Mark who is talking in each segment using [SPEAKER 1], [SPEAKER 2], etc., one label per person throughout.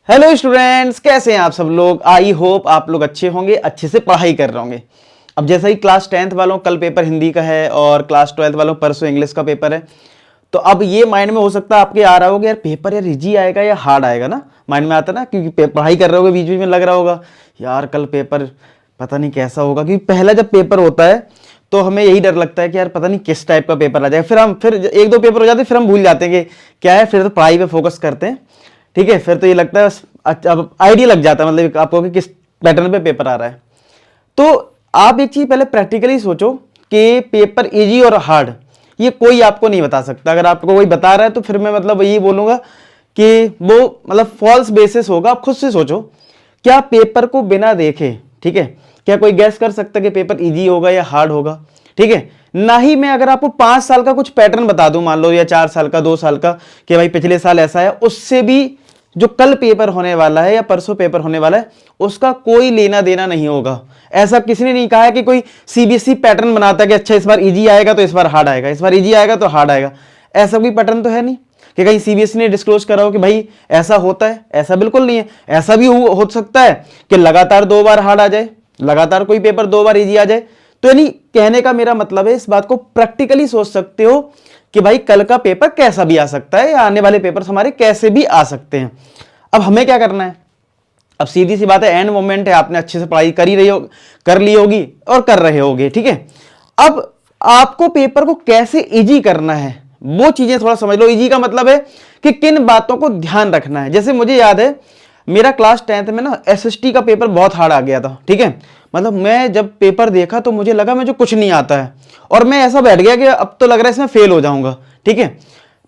[SPEAKER 1] Hello students, कैसे हैं आप सब लोग। आई होप आप लोग अच्छे होंगे, अच्छे से पढ़ाई कर रहे होंगे। अब जैसा ही क्लास 10th वालों कल पेपर हिंदी का है और क्लास 12th वालों परसों इंग्लिश का पेपर है, तो अब ये माइंड में हो सकता है आपके आ रहा होगा यार पेपर यार इजी आएगा या हार्ड आएगा ना। माइंड में आता ना, क्योंकि पढ़ाई कर रहे होगे बीच बीच में लग रहा होगा यार कल पेपर पता नहीं कैसा होगा। क्योंकि पहला जब पेपर होता है तो हमें यही डर लगता है कि यार पता नहीं किस टाइप का पेपर आ जाएगा। फिर एक दो पेपर हो जाते हैं, फिर हम भूल जाते हैं कि क्या है, फिर तो पढ़ाई पे फोकस करते हैं। ठीक है, फिर तो ये लगता है अच्छा, अब आइडिया लग जाता है मतलब आपको कि किस पैटर्न पे पेपर आ रहा है। तो आप एक चीज पहले प्रैक्टिकली सोचो कि पेपर इजी और हार्ड ये कोई आपको नहीं बता सकता। अगर आपको कोई बता रहा है तो फिर मैं मतलब यही बोलूंगा कि वो मतलब फॉल्स बेसिस होगा। आप खुद से सोचो, क्या पेपर को बिना देखे, ठीक है, क्या कोई गैस कर सकता है कि पेपर इजी होगा या हार्ड होगा। ठीक है, ना ही मैं अगर आपको 5 साल का कुछ पैटर्न बता दूं, मान लो, या 4 साल का, 2 साल का, कि भाई पिछले साल ऐसा है, उससे भी जो कल पेपर होने वाला है या परसों पेपर होने वाला है उसका कोई लेना देना नहीं होगा। ऐसा किसी ने नहीं कहा है कि कोई सीबीएसई पैटर्न बनाता है कि अच्छा इस बार इजी आएगा तो इस बार हार्ड आएगा, इस बार इजी आएगा तो हार्ड आएगा। ऐसा कोई पैटर्न तो है नहीं कि कहीं सीबीएसई ने डिस्क्लोज करा हो कि भाई ऐसा होता है। ऐसा बिल्कुल नहीं है। ऐसा भी हो सकता है कि लगातार 2 बार हार्ड आ जाए, लगातार कोई पेपर 2 बार इजी आ जाए। तो यानी कहने का मेरा मतलब है, इस बात को प्रैक्टिकली सोच सकते हो कि भाई कल का पेपर कैसा भी आ सकता है या आने वाले पेपर्स हमारे कैसे भी आ सकते हैं। अब हमें क्या करना है, अब सीधी सी बात है, एंड मोमेंट है, आपने अच्छे से पढ़ाई कर ली होगी और कर रहे होगे। ठीक है, अब आपको पेपर को कैसे इजी करना है वो चीजें थोड़ा समझ लो। इजी का मतलब है कि किन बातों को ध्यान रखना है। जैसे मुझे याद है मेरा क्लास 10th में ना एसएसटी का पेपर बहुत हार्ड आ गया था। ठीक है, मतलब मैं जब पेपर देखा तो मुझे लगा मुझे कुछ नहीं आता है और मैं ऐसा बैठ गया कि अब तो लग रहा है इसमें फेल हो जाऊंगा। ठीक है,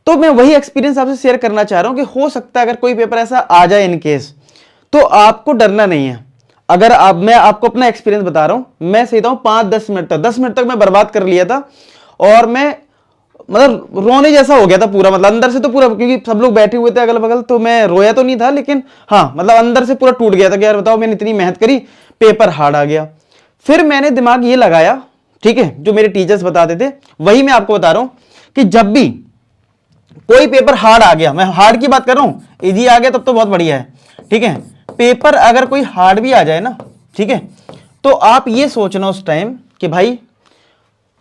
[SPEAKER 1] तो मैं वही एक्सपीरियंस आपसे शेयर करना चाह रहा हूं कि हो सकता है अगर कोई पेपर ऐसा आ जाए इन केस, तो आपको डरना नहीं है। अगर मैं आपको अपना एक्सपीरियंस बता रहा हूं, मैं सही था 5-10 मिनट तक मैं बर्बाद कर लिया था और मैं मतलब रोने जैसा हो गया था पूरा, मतलब अंदर से तो पूरा, क्योंकि सब लोग बैठे हुए थे अगल बगल, तो मैं रोया तो नहीं था लेकिन हाँ मतलब अंदर से पूरा टूट गया था कि यार बताओ मैंने इतनी मेहनत करी, पेपर हार्ड आ गया। फिर मैंने दिमाग ये लगाया, ठीक है, जो मेरे टीचर्स बताते थे वही मैं आपको बता रहा हूं कि जब भी कोई पेपर हार्ड आ गया, मैं हार्ड की बात कर रहा हूं, इजी आ गया तब तो बहुत बढ़िया है। ठीक है, पेपर अगर कोई हार्ड भी आ जाए ना, ठीक है, तो आप ये सोचना उस टाइम कि भाई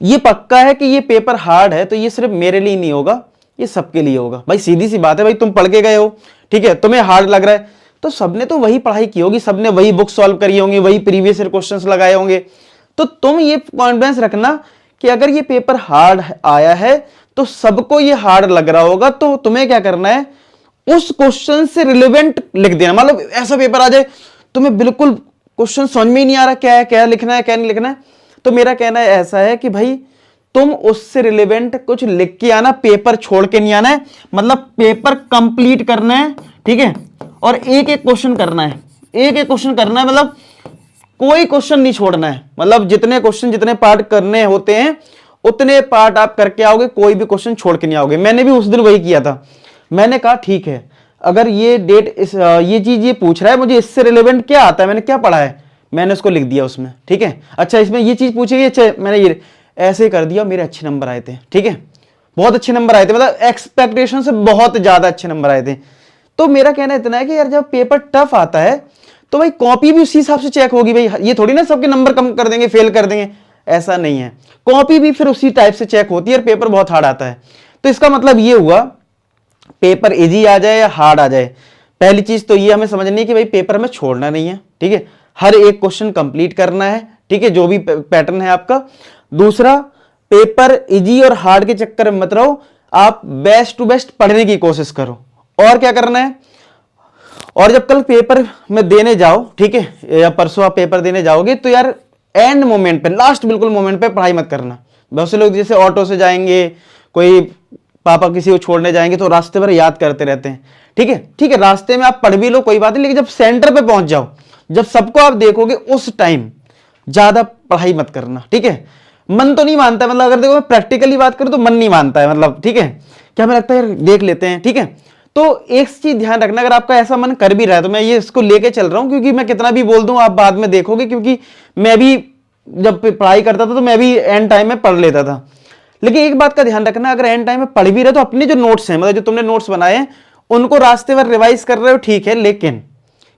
[SPEAKER 1] ये पक्का है कि ये पेपर हार्ड है तो ये सिर्फ मेरे लिए नहीं होगा, ये सबके लिए होगा। भाई सीधी सी बात है, भाई तुम पढ़ के गए हो, ठीक है, तुम्हें हार्ड लग रहा है तो सबने तो वही पढ़ाई की होगी, सबने वही बुक सॉल्व करी होंगी, वही प्रीवियस ईयर क्वेश्चंस लगाए होंगे। तो तुम ये कॉन्फिडेंस रखना कि अगर ये पेपर हार्ड आया है तो सबको ये हार्ड लग रहा होगा। तो तुम्हें क्या करना है, उस क्वेश्चन से रिलेवेंट लिख देना। मतलब ऐसा पेपर आ जाए तुम्हें बिल्कुल क्वेश्चन समझ में ही नहीं आ रहा क्या है, क्या लिखना है क्या नहीं लिखना है, तो मेरा कहना है ऐसा है कि भाई तुम उससे रिलेवेंट कुछ लिख के आना, पेपर छोड़ के नहीं आना है। मतलब पेपर कंप्लीट करना है, ठीक है, और एक एक क्वेश्चन करना है, एक एक क्वेश्चन करना है, मतलब कोई क्वेश्चन नहीं छोड़ना है। मतलब जितने क्वेश्चन, जितने पार्ट करने होते हैं उतने पार्ट आप करके आओगे, कोई भी क्वेश्चन छोड़ के नहीं आओगे। मैंने भी उस दिन वही किया था। मैंने कहा ठीक है, अगर ये डेट ये चीज ये पूछ रहा है, मुझे इससे रिलेवेंट क्या आता है, मैंने क्या पढ़ा है, मैंने उसको लिख दिया उसमें। ठीक है, अच्छा इसमें ये चीज पूछेगी, अच्छा मैंने ये ऐसे कर दिया, मेरे अच्छे नंबर आए थे। ठीक है, बहुत अच्छे नंबर आए थे, मतलब एक्सपेक्टेशन से बहुत ज्यादा अच्छे नंबर आए थे। तो मेरा कहना इतना है कि यार जब पेपर टफ आता है तो भाई कॉपी भी उसी हिसाब से चेक होगी। भाई ये थोड़ी ना सबके नंबर कम कर देंगे, फेल कर देंगे, ऐसा नहीं है। कॉपी भी फिर उसी टाइप से चेक होती है और पेपर बहुत हार्ड आता है। तो इसका मतलब ये हुआ, पेपर इजी आ जाए या हार्ड आ जाए, पहली चीज तो ये हमें समझनी है कि भाई पेपर हमें छोड़ना नहीं है। ठीक है, हर एक क्वेश्चन कंप्लीट करना है, ठीक है, जो भी पैटर्न है आपका। दूसरा, पेपर इजी और हार्ड के चक्कर में मत रहो, आप बेस्ट टू बेस्ट पढ़ने की कोशिश करो। और क्या करना है, और जब कल पेपर में देने जाओ, ठीक है, या परसों आप पेपर देने जाओगे, तो यार एंड मोमेंट पे, लास्ट बिल्कुल मोमेंट पे पढ़ाई मत करना। बहुत से लोग जैसे ऑटो से जाएंगे, कोई पापा किसी को छोड़ने जाएंगे तो रास्ते भर याद करते रहते हैं। ठीक है, ठीक है, रास्ते में आप पढ़ भी लो कोई बात नहीं, लेकिन जब सेंटर पे पहुंच जाओ, जब सबको आप देखोगे, उस टाइम ज्यादा पढ़ाई मत करना। ठीक है, मन तो नहीं मानता है, मतलब अगर देखो मैं प्रैक्टिकली बात करूं तो मन नहीं मानता है, मतलब ठीक है, क्या हमें लगता है यार देख लेते हैं। ठीक है, तो एक चीज ध्यान रखना, अगर आपका ऐसा मन कर भी रहा है तो मैं ये इसको लेके चल रहा हूं, क्योंकि मैं कितना भी बोल दूं आप बाद में देखोगे, क्योंकि मैं भी जब पढ़ाई करता था तो मैं भी एंड टाइम में पढ़ लेता था। लेकिन एक बात का ध्यान रखना, अगर एंड टाइम में पढ़ भी रहे तो अपने जो नोट्स हैं, मतलब जो तुमने नोट्स बनाए हैं उनको रास्ते भर रिवाइज कर रहे हो ठीक है, लेकिन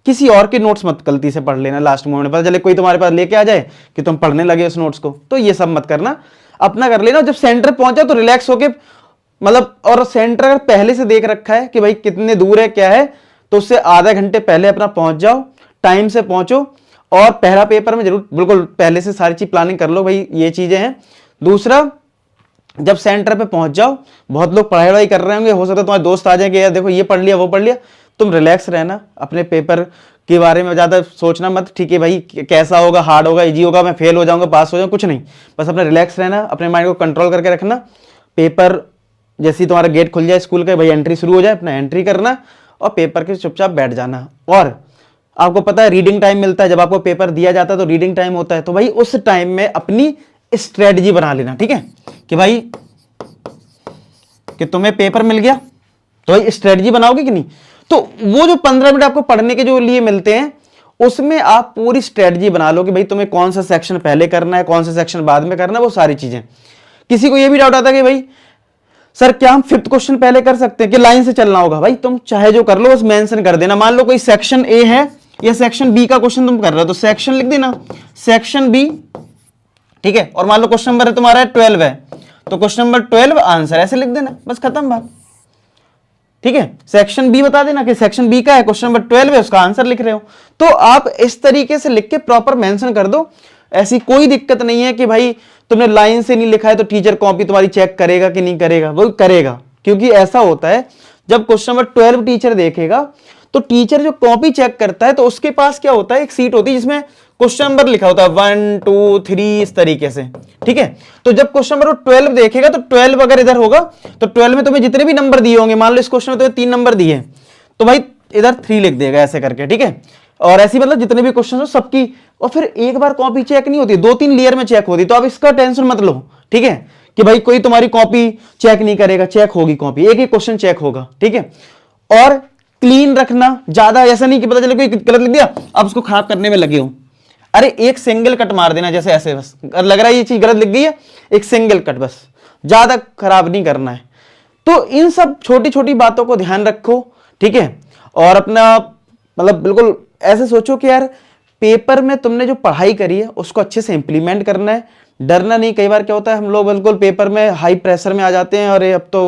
[SPEAKER 1] किसी और के नोट्स मत गलती से पढ़ लेना। लास्ट मोमेंट पता चले कोई तुम्हारे पास लेके आ जाए कि तुम पढ़ने लगे उस नोट्स को, तो ये सब मत करना, अपना कर लेना। जब सेंटर पहुंचा तो रिलैक्स होके, मतलब, और सेंटर अगर पहले से देख रखा है कि भाई कितने दूर है क्या है, तो उससे आधा घंटे पहले अपना पहुंच जाओ, टाइम से पहुंचो। और पहला पेपर में जरूर बिल्कुल पहले से सारी चीज प्लानिंग कर लो, भाई ये चीजें हैं। दूसरा, जब सेंटर पे पहुंच जाओ, बहुत लोग पढ़ाई वढ़ाई कर रहे होंगे, हो सकता है तुम्हारे दोस्त आ जाएंगे, यार देखो ये पढ़ लिया वो पढ़ लिया, तुम रिलैक्स रहना, अपने पेपर के बारे में ज़्यादा सोचना मत, ठीक है भाई कैसा होगा, हार्ड होगा, इजी होगा, मैं फेल हो जाऊंगा, पास हो जाऊंगा, कुछ नहीं, बस अपना रिलैक्स रहना, अपने माइंड को कंट्रोल करके रखना। पेपर जैसे ही तुम्हारा गेट खुल जाए स्कूल का, भाई एंट्री शुरू हो जाए, अपना एंट्री करना और पेपर के चुपचाप बैठ जाना। और आपको पता है रीडिंग टाइम मिलता है, जब आपको पेपर दिया जाता है तो रीडिंग टाइम होता है, तो भाई उस टाइम में अपनी स्ट्रेटजी बना लेना, ठीक है, कि भाई कि तुम्हें पेपर मिल गया तो भाई स्ट्रेटजी बनाओगे कि नहीं। तो वो जो 15 मिनट आपको पढ़ने के जो लिए मिलते हैं, उसमें आप पूरी स्ट्रेटजी बना लो कि भाई तुम्हें कौन सा सेक्शन पहले करना है, कौन सा सेक्शन बाद में करना है, वो सारी चीजें। किसी को ये भी डाउट आता है कि भाई सर क्या हम 5th क्वेश्चन पहले कर सकते हैं कि लाइन से चलना होगा। भाई तुम चाहे जो कर लो, बस मेंशन कर देना। मान लो कोई सेक्शन ए है या सेक्शन बी का क्वेश्चन तुम कर रहे हो, तो सेक्शन लिख देना सेक्शन बी, ठीक है। और मान लो क्वेश्चन नंबर तुम्हारा 12 है, तो क्वेश्चन नंबर 12 आंसर ऐसे लिख देना, बस खत्म बात, ठीक है। सेक्शन बी बता देना कि सेक्शन बी का है, क्वेश्चन नंबर 12 है, उसका आंसर लिख रहे हो, तो आप इस तरीके से लिख के प्रॉपर मेंशन कर दो। ऐसी कोई दिक्कत नहीं है कि भाई तुमने लाइन से नहीं लिखा है तो टीचर कॉपी तुम्हारी चेक करेगा कि नहीं करेगा, वो करेगा। क्योंकि ऐसा होता है जब क्वेश्चन नंबर 12 टीचर देखेगा तो टीचर जो कॉपी चेक करता है तो उसके पास क्या होता है, एक सीट होती है जिसमें क्वेश्चन नंबर लिखा होता है 1 2 3 इस तरीके से, ठीक है। तो जब क्वेश्चन नंबर 12 देखेगा तो 12 अगर इधर होगा तो 12 में तुम्हें जितने भी नंबर दिए होंगे, मान लो इस क्वेश्चन में तुम्हें 3 नंबर दिए, तो भाई इधर 3 लिख देगा ऐसे करके, ठीक है। और ऐसी मतलब जितने भी क्वेश्चन हो सबकी, और फिर एक बार कॉपी चेक नहीं होती, 2-3 लेयर में चेक होती, तो आप इसका टेंशन मत लो, ठीक है, कि भाई कोई तुम्हारी कॉपी चेक नहीं करेगा, चेक होगी कॉपी, एक ही क्वेश्चन चेक होगा, ठीक है। और क्लीन रखना, ज्यादा ऐसा नहीं कि पता चले कोई गलत लिख दिया अब उसको खराब करने में लगे हो, अरे एक सिंगल कट मार देना, जैसे ऐसे, बस लग रहा है ये चीज गलत लिख गई है, एक सिंगल कट, बस ज्यादा खराब नहीं करना है। तो इन सब छोटी छोटी बातों को ध्यान रखो, ठीक है। और अपना मतलब बिल्कुल ऐसे सोचो कि यार पेपर में तुमने जो पढ़ाई करी है उसको अच्छे से इंप्लीमेंट करना है, डरना नहीं। कई बार क्या होता है हम लोग बिल्कुल पेपर में हाई प्रेशर में आ जाते हैं, और ये अब तो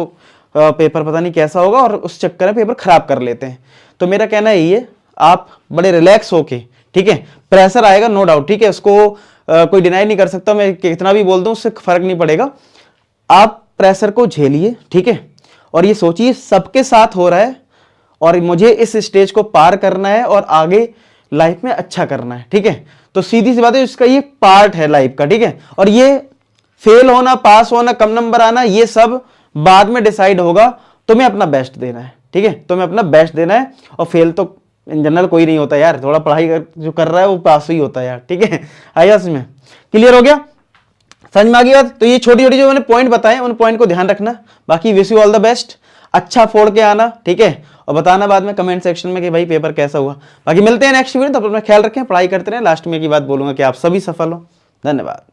[SPEAKER 1] पेपर पता नहीं कैसा होगा, और उस चक्कर में पेपर खराब कर लेते हैं। तो मेरा कहना यही है, आप बड़े रिलैक्स होके, ठीक है, प्रेशर आएगा नो डाउट, ठीक है, उसको कोई डिनाई नहीं कर सकता, मैं कितना भी बोल दूं उससे फर्क नहीं पड़ेगा। आप प्रेशर को झेलिए, ठीक है, और ये सोचिए सबके साथ हो रहा है और मुझे इस स्टेज को पार करना है और आगे लाइफ में अच्छा करना है, ठीक है। तो सीधी सी बात है, इसका ये पार्ट है लाइफ का, ठीक है। और ये फेल होना, पास होना, कम नंबर आना, ये सब बाद में डिसाइड होगा। तुम्हें अपना बेस्ट देना है, ठीक है, तुम्हें अपना बेस्ट देना है। और फेल तो इन जनरल कोई नहीं होता यार, थोड़ा पढ़ाई जो कर रहा है वो पास ही होता है यार, ठीक है। आया इसमें क्लियर हो गया, समझ में आ गई बात। तो ये छोटी छोटी जो मैंने पॉइंट बताए उन पॉइंट को ध्यान रखना। बाकी wish you all the best, अच्छा फोड़ के आना, ठीक है, और बताना बाद में कमेंट सेक्शन में कि भाई पेपर कैसा हुआ। बाकी मिलते हैं नेक्स्ट वीडियो, तब अपना ख्याल रखें, पढ़ाई करते रहें। लास्ट में की बात बोलूंगा कि आप सभी सफल हो। धन्यवाद।